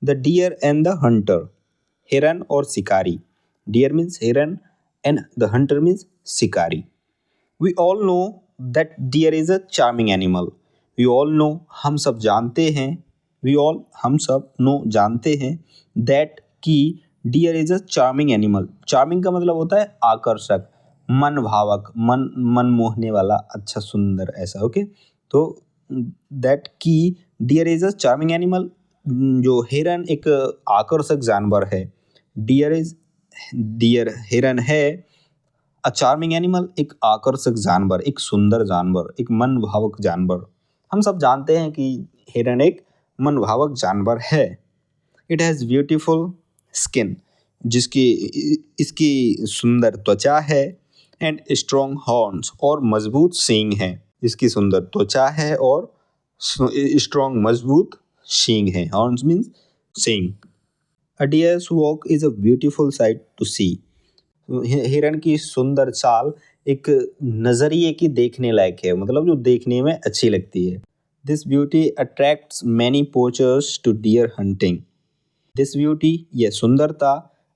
The deer and the hunter, हिरन और शिकारी. डियर मीन्स हिरन एंड द हंटर मीन्स शिकारी. We all know that deer is a charming animal. We all know हम सब जानते हैं, वी ऑल हम सब नो जानते हैं दैट कि deer is a charming animal. Charming का मतलब होता है आकर्षक, मन भावक, मन मोहने वाला, अच्छा सुंदर ऐसा. ओके, तो दैट कि deer is a charming animal, जो हिरन एक आकर्षक जानवर है. डियर हिरन है. अ चार्मिंग एनिमल एक आकर्षक जानवर, एक सुंदर जानवर, एक मन भावक जानवर. हम सब जानते हैं कि हिरन एक मन भावक जानवर है. इट हैज़ ब्यूटीफुल स्किन, जिसकी इसकी सुंदर त्वचा है. एंड स्ट्रॉन्ग हॉर्न्स, और मजबूत सींग है. इसकी सुंदर त्वचा है और स्ट्रॉन्ग मजबूत सींग है. हॉर्न्स मीन्स सींग. A deer's walk is a beautiful sight to see. हिरन की सुंदर चाल एक नजरिए की देखने लायक है, मतलब जो देखने में अच्छी लगती है. This beauty attracts many poachers to deer hunting. This beauty, यह सुंदरता,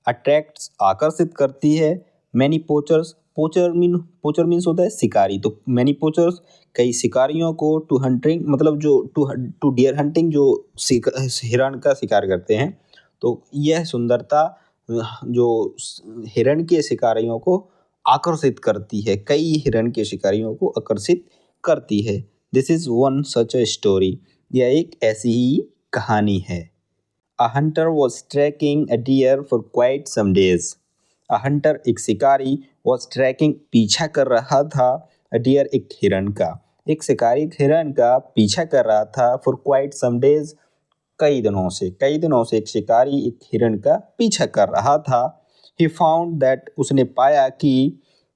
अट्रैक्ट्स आकर्षित करती है. मैनी पोचर्स, पोचर मीन्स होता है शिकारी. तो मैनी पोचर्स कई शिकारियों को, टू हंटिंग मतलब जो टू डियर हंटिंग, जो हिरण का शिकार करते हैं. तो यह सुंदरता जो हिरण के शिकारियों को आकर्षित करती है, कई हिरण के शिकारियों को आकर्षित करती है. This is one such a story. यह एक ऐसी ही कहानी है. A hunter was tracking a deer for quite some days. A hunter एक शिकारी was tracking पीछा कर रहा था. A deer एक हिरण का, एक शिकारी एक हिरण का पीछा कर रहा था. For quite some days, कई दिनों से एक शिकारी एक हिरण का पीछा कर रहा था. He found that उसने पाया कि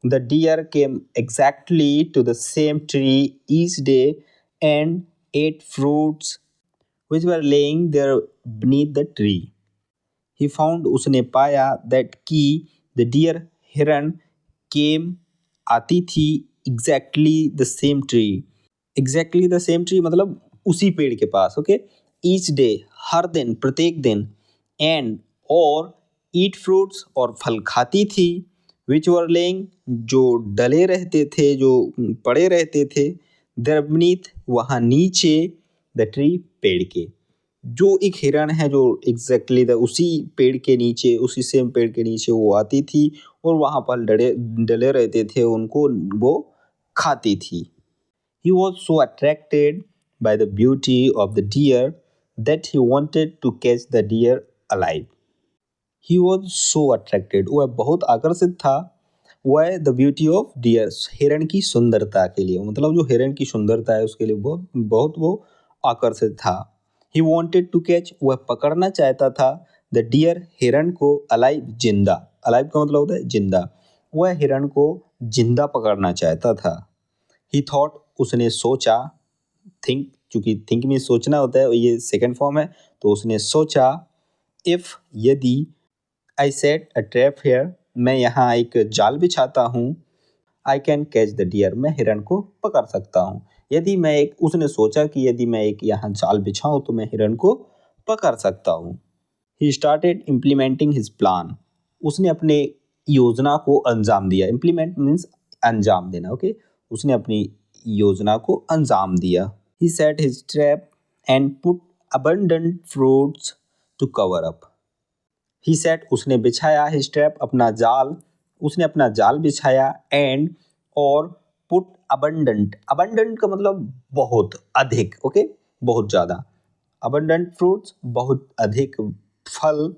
the deer came exactly to the same tree each day and ate fruits which were laying there beneath the tree. He found, उसने पाया, that कि the deer, हिरण, came, आती थी, exactly the same tree. Exactly the same tree मतलब उसी पेड़ के पास. ओके, each day, हर दिन, प्रत्येक दिन, and और eat fruits, और फल खाती थी, which were laying, जो डले रहते थे, जो पड़े रहते थे, there beneath, वहाँ नीचे, द ट्री, पेड़ के. जो एक हिरण है जो एग्जैक्टली उसी पेड़ के नीचे, उसी सेम पेड़ के नीचे वो आती थी और वहाँ पर डले रहते थे, उनको वो खाती थी. He was so attracted by the beauty of the deer that he wanted to catch the deer alive. He was so attracted, वह बहुत आकर्षित था. वह द ब्यूटी ऑफ डियर, हिरण की सुंदरता के लिए, मतलब जो हिरण की सुंदरता है उसके लिए बहुत बहुत वो आकर्षित था. He wanted to catch, वह पकड़ना चाहता था, द डियर, हिरण को, अलाइव, जिंदा. अलाइव का मतलब होता है जिंदा. वह हिरण को जिंदा पकड़ना चाहता था. He thought, उसने सोचा, थिंक, चूंकि थिंक में सोचना होता है, ये सेकंड फॉर्म है, तो उसने सोचा, इफ, यदि, I set a trap here, मैं यहाँ एक जाल बिछाता हूँ, I can catch the deer, मैं हिरण को पकड़ सकता हूँ. यदि मैं एक, उसने सोचा कि यदि मैं एक यहाँ जाल बिछाऊँ तो मैं हिरण को पकड़ सकता हूँ. He started implementing his plan, उसने अपने योजना को अंजाम दिया. इम्प्लीमेंट मीन्स अंजाम देना. ओके, उसने अपनी योजना को अंजाम दिया. He set his trap and put abundant fruits to cover up. He set, उसने बिछाया, हिज ट्रैप, अपना जाल, उसने अपना जाल बिछाया, एंड, और, पुट अबंडेंट, अबंडेंट का मतलब बहुत अधिक. ओके, बहुत ज़्यादा. अबंडेंट फ्रूट्स, बहुत अधिक फल,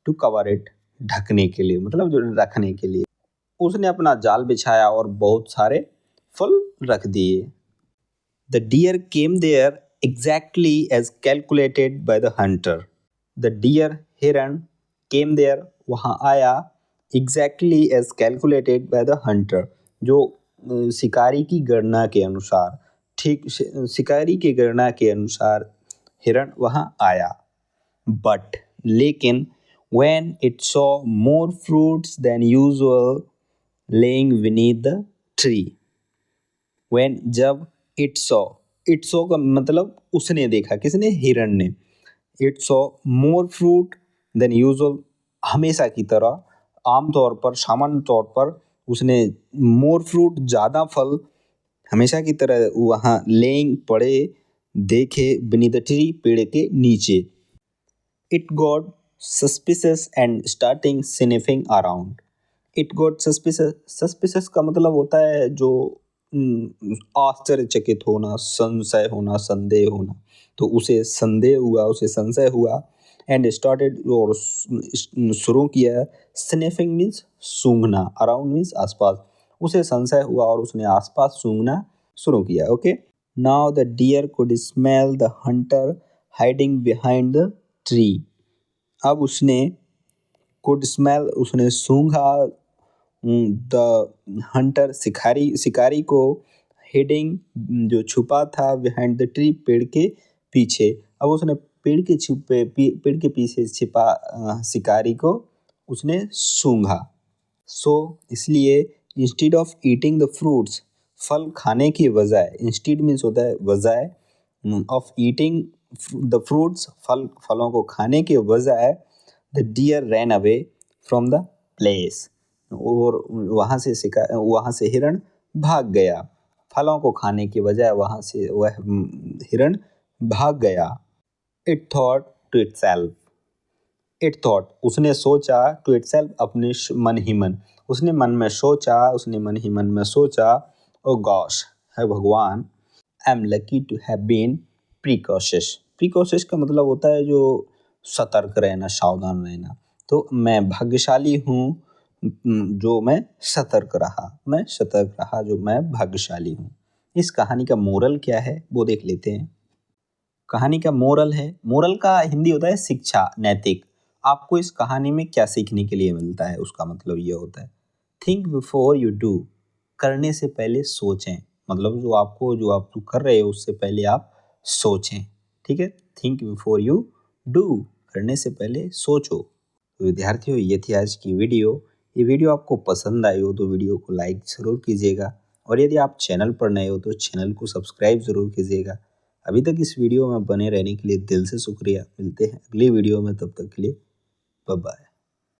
टू कवर इट, ढकने के लिए, मतलब जो रखने के लिए. उसने अपना जाल बिछाया और बहुत सारे फल रख दिए. The deer came there exactly as calculated by the hunter. The deer, हिरण, केम देयर, वहाँ आया, exactly as calculated by the hunter, जो शिकारी की गणना के अनुसार, ठीक शिकारी की गणना के अनुसार हिरण वहाँ आया. बट, लेकिन, when it saw more fruits than usual laying beneath the tree. when, जब, it saw का मतलब उसने देखा, किसने, हिरण ने. It saw more fruit than usual, हमेशा की तरह, आमतौर पर, सामान्य तौर पर उसने मोर फ्रूट, ज़्यादा फल, हमेशा की तरह वहाँ लेइंग पड़े देखे beneath the tree, पेड़ के नीचे. It got suspicious and starting sniffing around. It got suspicious. Suspicious का मतलब होता है जो आश्चर्यचकित होना, संशय होना, संदेह होना. तो उसे संदेह हुआ, उसे संशय हुआ. एंड स्टार्टेड, और शुरू किया. स्निफिंग मीन्स सूंघना, अराउंड मीन्स आसपास. उसे संशय हुआ और उसने आसपास सूंघना शुरू किया. Okay. Now the deer could smell the hunter hiding behind the tree. अब उसने कुड स्मेल, उसने सूंघा द हंटर, शिकारी को, हिडिंग जो छुपा था, बिहाइंड द ट्री पेड़ के पीछे. अब उसने पेड़ के पीछे छिपा शिकारी को उसने सूंघा. सो इसलिए instead of eating the fruits, फल खाने की बजाय, इंस्टीड मीन्स होता है बजाय, ऑफ ईटिंग द फ्रूट्स, फलों को खाने के बजाय, the deer ran away from the place, और वहाँ से हिरण भाग गया. फलों को खाने के बजाय वहाँ से वह हिरण भाग गया. It thought to itself. It thought, उसने सोचा, टू इटसेल्फ, अपने मन ही मन. उसने मन में सोचा, उसने मन ही मन में सोचा, ओ गॉश, है भगवान, I am lucky to have been precautious. Precautious का मतलब होता है जो सतर्क रहना, सावधान रहना. तो मैं भाग्यशाली हूँ जो मैं सतर्क रहा, जो मैं भाग्यशाली हूँ. इस कहानी का मोरल क्या है वो देख लेते हैं. कहानी का मोरल है, मोरल का हिंदी होता है शिक्षा, नैतिक. आपको इस कहानी में क्या सीखने के लिए मिलता है, उसका मतलब ये होता है, थिंक बिफोर यू डू, करने से पहले सोचें. मतलब जो आप कर रहे हो उससे पहले आप सोचें. ठीक है, थिंक बिफोर यू डू, करने से पहले सोचो. तो विद्यार्थियों, ये थी आज की वीडियो. ये वीडियो आपको पसंद आई हो तो वीडियो को लाइक ज़रूर कीजिएगा, और यदि आप चैनल पर नए हो तो चैनल को सब्सक्राइब ज़रूर कीजिएगा. अभी तक इस वीडियो में बने रहने के लिए दिल से शुक्रिया. मिलते हैं अगली वीडियो में, तब तक के लिए बाय बाय.